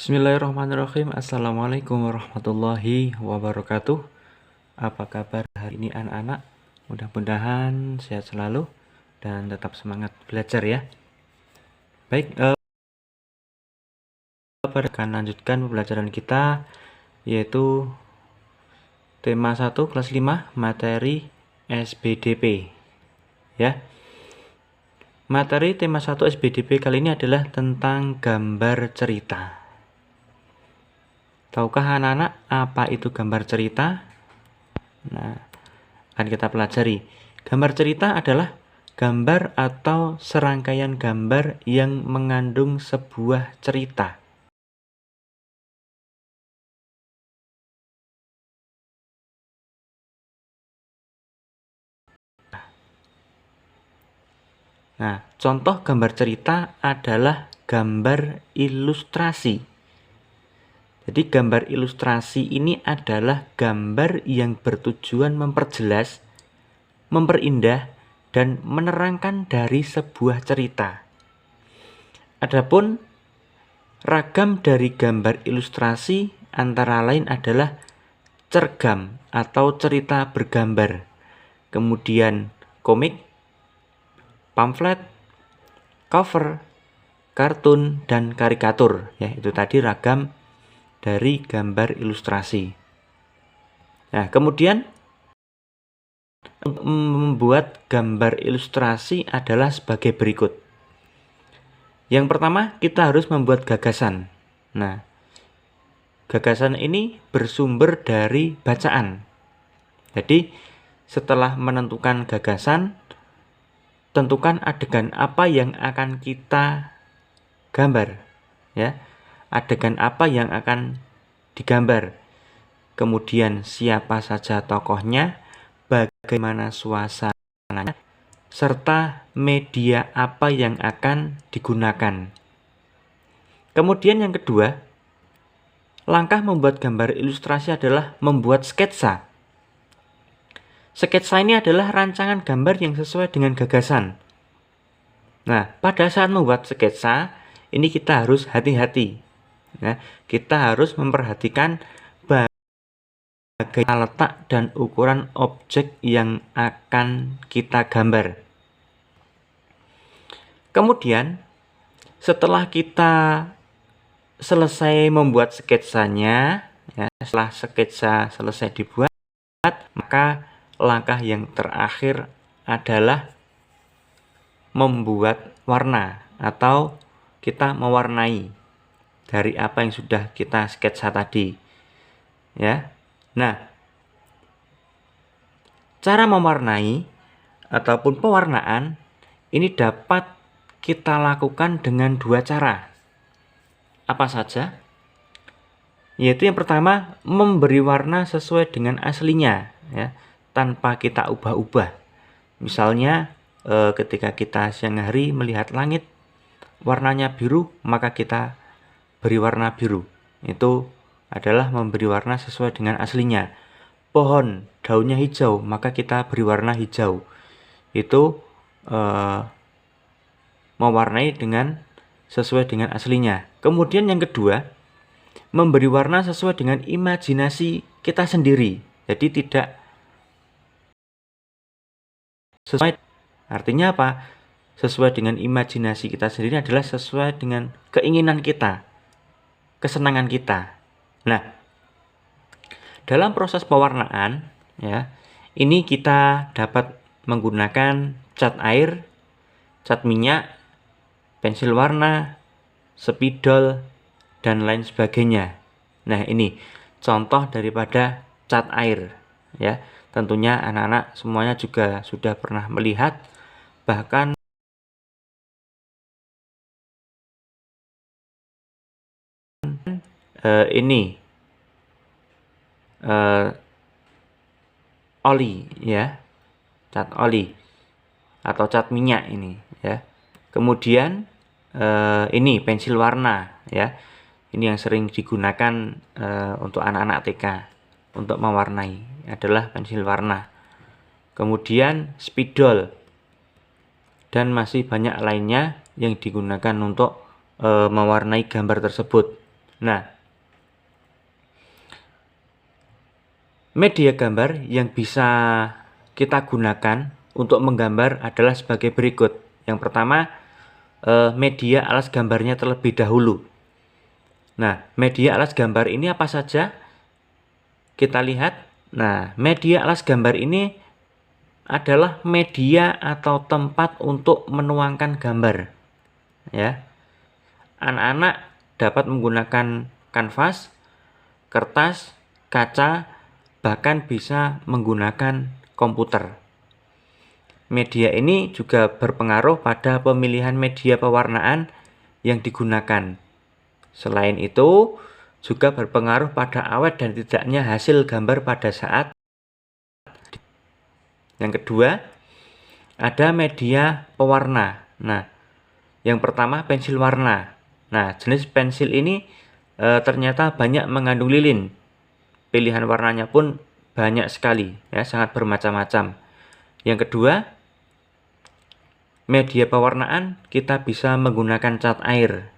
Bismillahirrahmanirrahim. Assalamualaikum warahmatullahi wabarakatuh. Apa kabar hari ini anak-anak? Mudah-mudahan sehat selalu dan tetap semangat belajar ya. Baik, akan lanjutkan pembelajaran kita, yaitu tema 1 kelas 5 materi SBDP ya. Materi tema 1 SBDP kali ini adalah tentang gambar cerita. Tahukah anak-anak apa itu gambar cerita? Nah, akan kita pelajari. Gambar cerita adalah gambar atau serangkaian gambar yang mengandung sebuah cerita. Nah, contoh gambar cerita adalah gambar ilustrasi. Jadi gambar ilustrasi ini adalah gambar yang bertujuan memperjelas, memperindah, dan menerangkan dari sebuah cerita. Adapun ragam dari gambar ilustrasi antara lain adalah cergam atau cerita bergambar, kemudian komik, pamflet, cover, kartun, dan karikatur. Ya, itu tadi ragam dari gambar ilustrasi. Nah, kemudian membuat gambar ilustrasi adalah sebagai berikut. Yang pertama, kita harus membuat gagasan. Nah, gagasan ini bersumber dari bacaan. Jadi, setelah menentukan gagasan, tentukan adegan apa yang akan kita gambar, ya. Adegan apa yang akan digambar. Kemudian siapa saja tokohnya, bagaimana suasananya, serta media apa yang akan digunakan. Kemudian yang kedua, langkah membuat gambar ilustrasi adalah membuat sketsa. Sketsa ini adalah rancangan gambar yang sesuai dengan gagasan. Nah, pada saat membuat sketsa, ini kita harus hati-hati. Ya, kita harus memperhatikan bagaimana letak dan ukuran objek yang akan kita gambar. Kemudian, setelah kita selesai membuat sketsanya, ya, setelah sketsa selesai dibuat, maka langkah yang terakhir adalah membuat warna atau kita mewarnai dari apa yang sudah kita sketsa tadi. Ya. Nah, cara mewarnai ataupun pewarnaan ini dapat kita lakukan dengan dua cara. Apa saja? Yaitu yang pertama, memberi warna sesuai dengan aslinya, ya, tanpa kita ubah-ubah. Misalnya ketika kita siang hari melihat langit warnanya biru, maka kita beri warna biru. Itu adalah memberi warna sesuai dengan aslinya. Pohon daunnya hijau, maka kita beri warna hijau. Itu mewarnai dengan sesuai dengan aslinya. Kemudian yang kedua, memberi warna sesuai dengan imajinasi kita sendiri. Jadi tidak sesuai, artinya apa? Sesuai dengan imajinasi kita sendiri adalah sesuai dengan keinginan kita, kesenangan kita. Nah, dalam proses pewarnaan, ya, ini kita dapat menggunakan cat air, cat minyak, pensil warna, spidol, dan lain sebagainya. Nah, ini contoh daripada cat air, ya. Tentunya anak-anak semuanya juga sudah pernah melihat, bahkan ini oli, ya, cat oli atau cat minyak ini, ya. Kemudian ini pensil warna, ya. Ini yang sering digunakan untuk anak-anak TK untuk mewarnai adalah pensil warna. Kemudian spidol dan masih banyak lainnya yang digunakan untuk mewarnai gambar tersebut. Nah, media gambar yang bisa kita gunakan untuk menggambar adalah sebagai berikut. Yang pertama, media alas gambarnya terlebih dahulu. Nah, media alas gambar ini apa saja? Kita lihat. Nah, media alas gambar ini adalah media atau tempat untuk menuangkan gambar. Ya, anak-anak dapat menggunakan kanvas, kertas, kaca, bahkan bisa menggunakan komputer. Media ini juga berpengaruh pada pemilihan media pewarnaan yang digunakan. Selain itu, juga berpengaruh pada awet dan tidaknya hasil gambar pada saat. Yang kedua, ada media pewarna. Nah, yang pertama pensil warna. Nah, jenis pensil ini ternyata banyak mengandung lilin. Pilihan warnanya pun banyak sekali, ya, sangat bermacam-macam. Yang kedua, media pewarnaan kita bisa menggunakan cat air.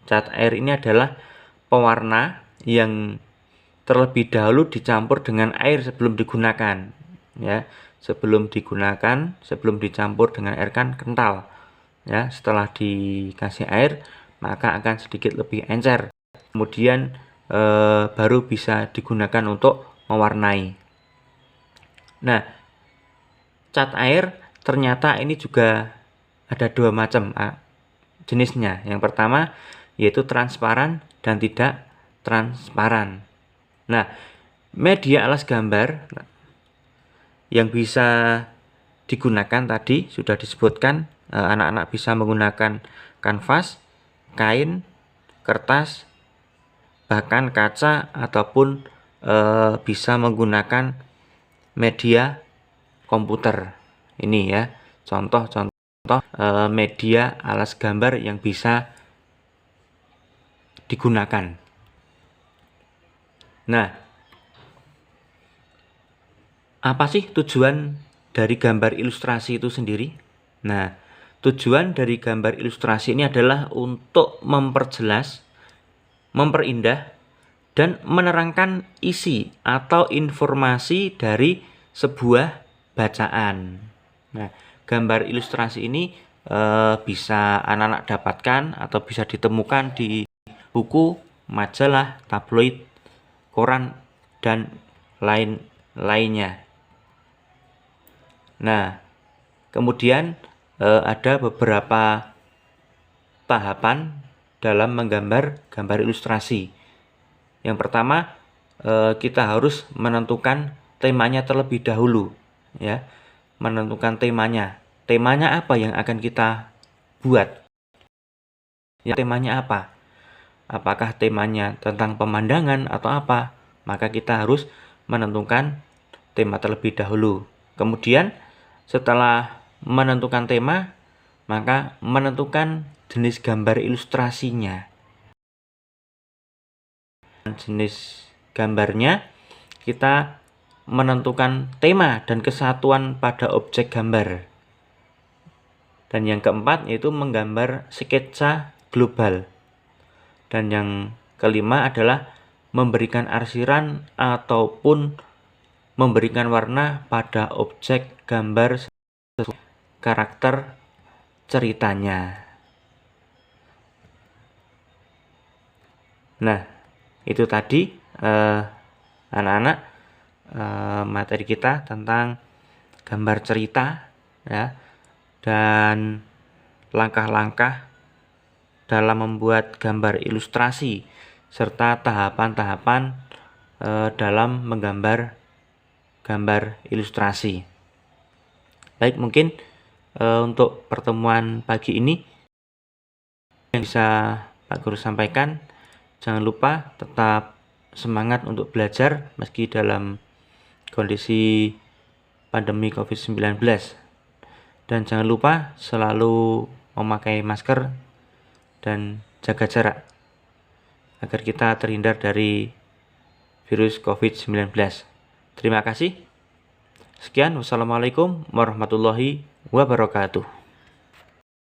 Cat air ini adalah pewarna yang terlebih dahulu dicampur dengan air sebelum digunakan. Ya, sebelum dicampur dengan air kan kental. Ya, setelah dikasih air maka akan sedikit lebih encer. Kemudian baru bisa digunakan untuk mewarnai. Nah, cat air ternyata ini juga ada dua macam jenisnya. Yang pertama yaitu transparan dan tidak transparan. Nah, media alas gambar yang bisa digunakan tadi sudah disebutkan, anak-anak bisa menggunakan kanvas, kain, kertas, bahkan kaca, ataupun bisa menggunakan media komputer. Ini ya contoh-contoh media alas gambar yang bisa digunakan. Nah, apa sih tujuan dari gambar ilustrasi itu sendiri? Nah, tujuan dari gambar ilustrasi ini adalah untuk memperjelas, memperindah, dan menerangkan isi atau informasi dari sebuah bacaan. Nah, gambar ilustrasi ini bisa anak-anak dapatkan atau bisa ditemukan di buku, majalah, tabloid, koran, dan lain-lainnya. Nah, kemudian ada beberapa tahapan dalam menggambar gambar ilustrasi. Yang pertama, kita harus menentukan temanya terlebih dahulu, ya. Menentukan temanya. Temanya apa yang akan kita buat? Ya, temanya apa? Apakah temanya tentang pemandangan atau apa? Maka kita harus menentukan tema terlebih dahulu. Kemudian setelah menentukan tema, maka menentukan jenis gambar ilustrasinya. Jenis gambarnya, kita menentukan tema dan kesatuan pada objek gambar. Dan yang keempat yaitu menggambar sketsa global. Dan yang kelima adalah memberikan arsiran ataupun memberikan warna pada objek gambar sesuai karakter ceritanya. Nah, itu tadi anak-anak materi kita tentang gambar cerita, ya, dan langkah-langkah dalam membuat gambar ilustrasi serta tahapan-tahapan dalam menggambar gambar ilustrasi. Baik, mungkin untuk pertemuan pagi ini yang bisa Pak Guru sampaikan, jangan lupa tetap semangat untuk belajar meski dalam kondisi pandemi COVID-19. Dan jangan lupa selalu memakai masker dan jaga jarak agar kita terhindar dari virus COVID-19. Terima kasih. Sekian, wassalamualaikum warahmatullahi wabarakatuh.